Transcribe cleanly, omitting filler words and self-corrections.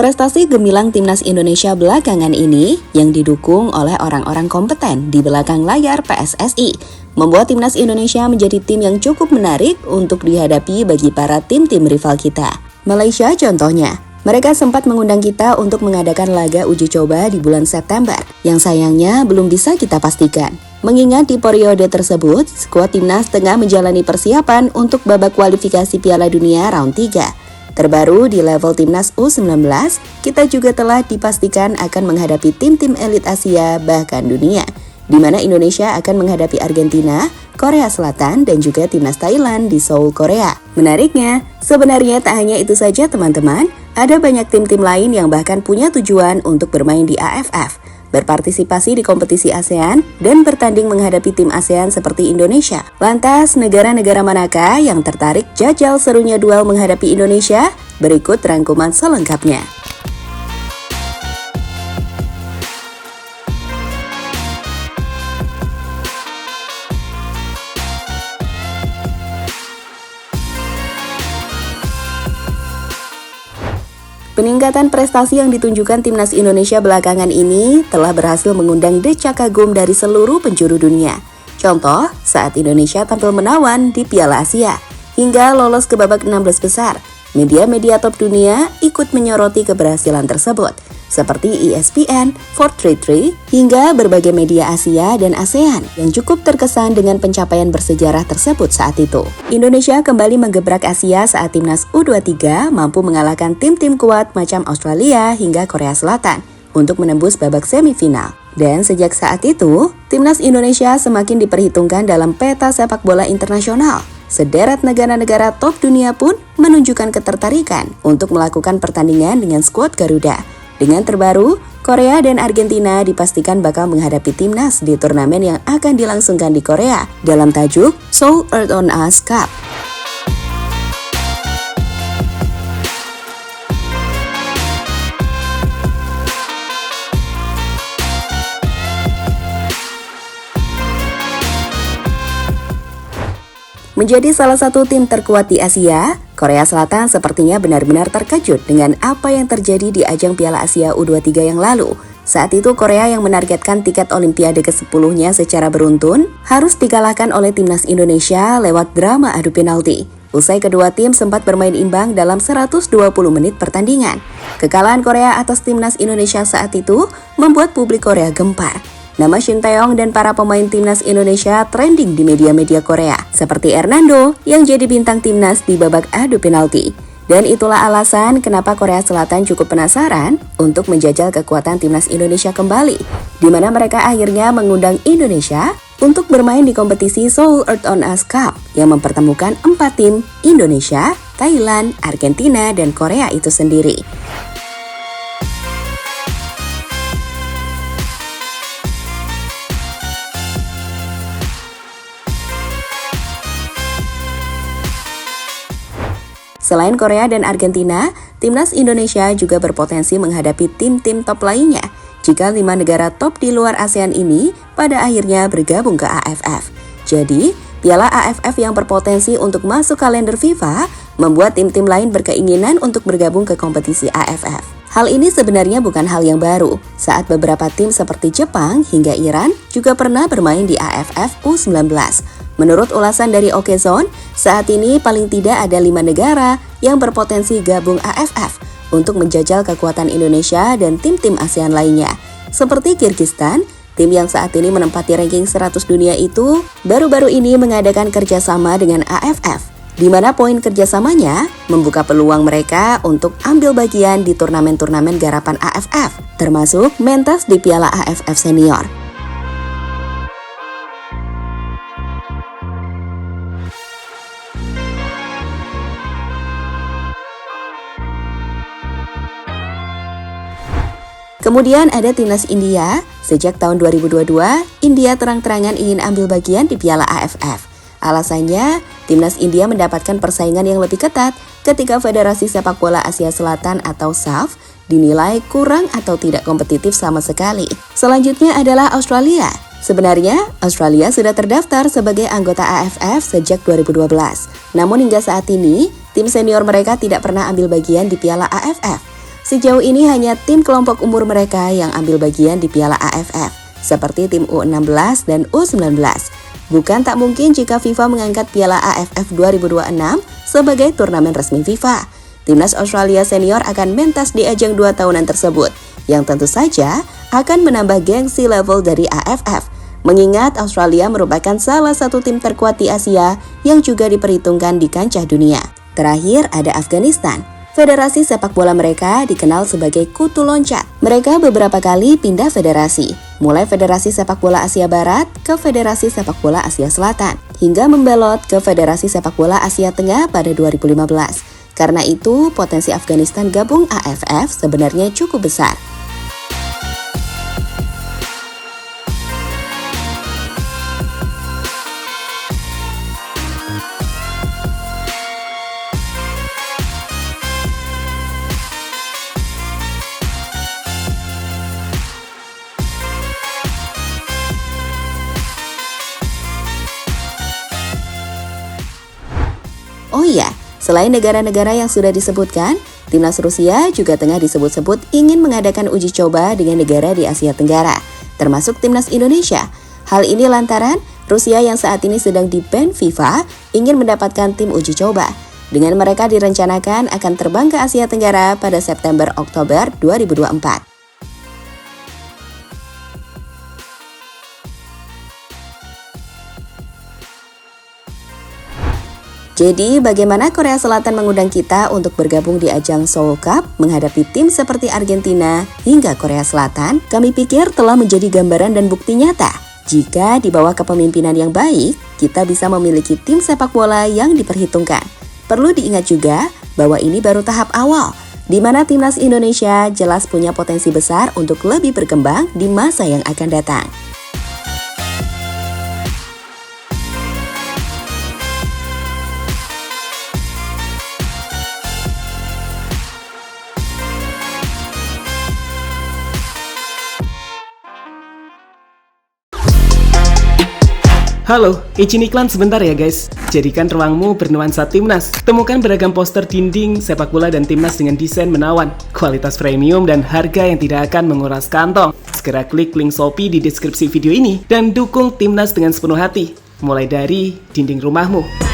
Prestasi gemilang timnas Indonesia belakangan ini yang didukung oleh orang-orang kompeten di belakang layar PSSI membuat timnas Indonesia menjadi tim yang cukup menarik untuk dihadapi bagi para tim-tim rival kita. Malaysia contohnya, mereka sempat mengundang kita untuk mengadakan laga uji coba di bulan September yang sayangnya belum bisa kita pastikan. Mengingat di periode tersebut, skuad timnas tengah menjalani persiapan untuk babak kualifikasi Piala Dunia round 3. Terbaru di level timnas U19, kita juga telah dipastikan akan menghadapi tim-tim elit Asia bahkan dunia, di mana Indonesia akan menghadapi Argentina, Korea Selatan, dan juga timnas Thailand di Seoul, Korea. Menariknya, sebenarnya tak hanya itu saja teman-teman, ada banyak tim-tim lain yang bahkan punya tujuan untuk bermain di AFF, berpartisipasi di kompetisi ASEAN, dan bertanding menghadapi tim ASEAN seperti Indonesia. Lantas, negara-negara manakah yang tertarik jajal serunya duel menghadapi Indonesia? Berikut rangkuman selengkapnya. Peningkatan prestasi yang ditunjukkan timnas Indonesia belakangan ini telah berhasil mengundang decak kagum dari seluruh penjuru dunia. Contoh, saat Indonesia tampil menawan di Piala Asia, hingga lolos ke babak 16 besar, media-media top dunia ikut menyoroti keberhasilan tersebut, seperti ESPN, 433, hingga berbagai media Asia dan ASEAN yang cukup terkesan dengan pencapaian bersejarah tersebut saat itu. Indonesia kembali menggebrak Asia saat timnas U23 mampu mengalahkan tim-tim kuat macam Australia hingga Korea Selatan untuk menembus babak semifinal. Dan sejak saat itu, timnas Indonesia semakin diperhitungkan dalam peta sepak bola internasional. Sederet negara-negara top dunia pun menunjukkan ketertarikan untuk melakukan pertandingan dengan skuad Garuda. Dengan terbaru, Korea dan Argentina dipastikan bakal menghadapi timnas di turnamen yang akan dilangsungkan di Korea dalam tajuk Seoul Earth on Us Cup. Menjadi salah satu tim terkuat di Asia, Korea Selatan sepertinya benar-benar terkejut dengan apa yang terjadi di ajang Piala Asia U23 yang lalu. Saat itu Korea yang menargetkan tiket Olimpiade ke-10-nya secara beruntun harus dikalahkan oleh timnas Indonesia lewat drama adu penalti. Usai kedua tim sempat bermain imbang dalam 120 menit pertandingan. Kekalahan Korea atas timnas Indonesia saat itu membuat publik Korea gempar. Nama Shin Tae-yong dan para pemain timnas Indonesia trending di media-media Korea, seperti Hernando yang jadi bintang timnas di babak adu penalti. Dan itulah alasan kenapa Korea Selatan cukup penasaran untuk menjajal kekuatan timnas Indonesia kembali, di mana mereka akhirnya mengundang Indonesia untuk bermain di kompetisi Seoul Earth on Us Cup yang mempertemukan 4 tim Indonesia, Thailand, Argentina, dan Korea itu sendiri. Selain Korea dan Argentina, timnas Indonesia juga berpotensi menghadapi tim-tim top lainnya jika 5 negara top di luar ASEAN ini pada akhirnya bergabung ke AFF. Jadi, Piala AFF yang berpotensi untuk masuk kalender FIFA membuat tim-tim lain berkeinginan untuk bergabung ke kompetisi AFF. Hal ini sebenarnya bukan hal yang baru, saat beberapa tim seperti Jepang hingga Iran juga pernah bermain di AFF U19. Menurut ulasan dari Okezone, saat ini paling tidak ada 5 negara yang berpotensi gabung AFF untuk menjajal kekuatan Indonesia dan tim-tim ASEAN lainnya. Seperti Kyrgyzstan, tim yang saat ini menempati ranking 100 dunia itu baru-baru ini mengadakan kerjasama dengan AFF, di mana poin kerjasamanya membuka peluang mereka untuk ambil bagian di turnamen-turnamen garapan AFF, termasuk mentas di Piala AFF Senior. Kemudian ada timnas India. Sejak tahun 2022, India terang-terangan ingin ambil bagian di Piala AFF. Alasannya, timnas India mendapatkan persaingan yang lebih ketat ketika Federasi Sepak Bola Asia Selatan atau SAF dinilai kurang atau tidak kompetitif sama sekali. Selanjutnya adalah Australia. Sebenarnya, Australia sudah terdaftar sebagai anggota AFF sejak 2012. Namun hingga saat ini, tim senior mereka tidak pernah ambil bagian di Piala AFF. Sejauh ini hanya tim kelompok umur mereka yang ambil bagian di Piala AFF, seperti tim U16 dan U19. Bukan tak mungkin jika FIFA mengangkat Piala AFF 2026 sebagai turnamen resmi FIFA. Timnas Australia senior akan mentas di ajang 2 tahunan tersebut, yang tentu saja akan menambah gengsi level dari AFF. Mengingat Australia merupakan salah satu tim terkuat di Asia yang juga diperhitungkan di kancah dunia. Terakhir ada Afghanistan. Federasi sepak bola mereka dikenal sebagai kutu loncat. Mereka beberapa kali pindah federasi, mulai Federasi Sepak Bola Asia Barat ke Federasi Sepak Bola Asia Selatan, hingga membelot ke Federasi Sepak Bola Asia Tengah pada 2015. Karena itu, potensi Afghanistan gabung AFF sebenarnya cukup besar. Oh iya, selain negara-negara yang sudah disebutkan, Timnas Rusia juga tengah disebut-sebut ingin mengadakan uji coba dengan negara di Asia Tenggara, termasuk Timnas Indonesia. Hal ini lantaran Rusia yang saat ini sedang di-ban FIFA ingin mendapatkan tim uji coba. Dengan mereka direncanakan akan terbang ke Asia Tenggara pada September-Oktober 2024. Jadi, bagaimana Korea Selatan mengundang kita untuk bergabung di ajang Seoul Cup menghadapi tim seperti Argentina hingga Korea Selatan? Kami pikir telah menjadi gambaran dan bukti nyata. Jika di bawah kepemimpinan yang baik, kita bisa memiliki tim sepak bola yang diperhitungkan. Perlu diingat juga bahwa ini baru tahap awal, di mana Timnas Indonesia jelas punya potensi besar untuk lebih berkembang di masa yang akan datang. Halo, izin iklan sebentar ya guys. Jadikan ruangmu bernuansa Timnas. Temukan beragam poster dinding, sepak bola dan Timnas dengan desain menawan, kualitas premium dan harga yang tidak akan menguras kantong. Segera klik link Shopee di deskripsi video ini dan dukung Timnas dengan sepenuh hati. Mulai dari dinding rumahmu.